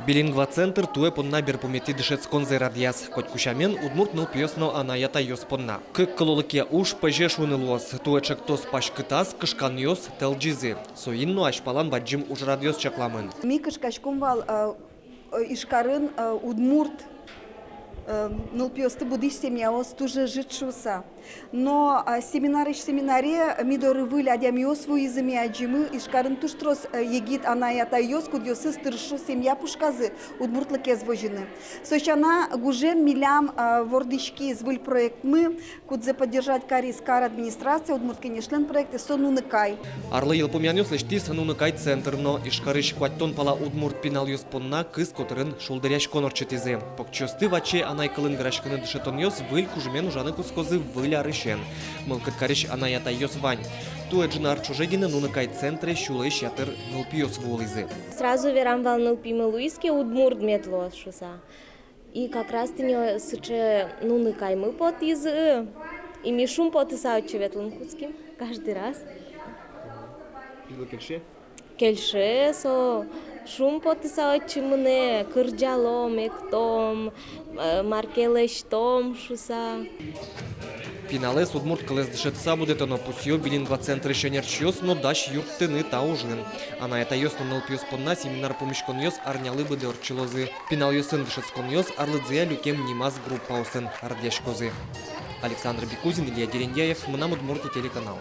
Билингва-центр туе понна берпомети дышец конзы радиас. Коть кушамен удмурт ныл пьесно анаята йос понна. К кололыке уж пожеш унылуос. Туе чектос пашкытас кышкан йос телджизы. Соинну ашпалан баджим уж радиос чакламын. Ми кышкашкумвал ишкарын удмурт нылпиосты будиш семьяос тоже житшуса. Но семинаре мидоры выли адямиос вуизами аджимы ишкарын туштрос егит анаята йос кудьосы стыршу семья пушказы удмуртлыке звожены. Сочана гужем милям вордички звыль проект мы кудзе поддержать карискар администрация удмуртки нешлен проекты сонуныкай. Арлы елпомянёс лештис нуныкай центр, но ишкарыш кваттон пала удмурт пинал йос понна кыз котырын шулдыряш конорчетизе. Покчосты ваче анайкылын грашканы дышетон йос выль кужмен ужаны кускозы выль арышен. Мылкыткарыш анаята йос вань. Туэ джинар чужегины нуныкай центре щулыш ятыр нылпиос вулызы. Сразу верам вал нылпимы луиски удмурт метло шуса. И как раз ты не сыче нуныкай мы пот из и мишум пот и саучи ветлын куцки каждый раз. Кельше со шум пот и саучи мне кырджалом эктом маркелештом шуса. Пиналес удмурт кылес дышетса будет оно пусьё билингва-центр еще нерчьёс, но дашь юрттыны та ужин. Она это ёс но нылпиос понна семинар помешкон ёс арнялы быды орчилозы. Пинал ёсын дышетскон ёс арлыдзея люкем нимаз группа усын ардяшкозы. Александр Бекузин, Илья Дерендяев, Мнам Удмуртия телеканал.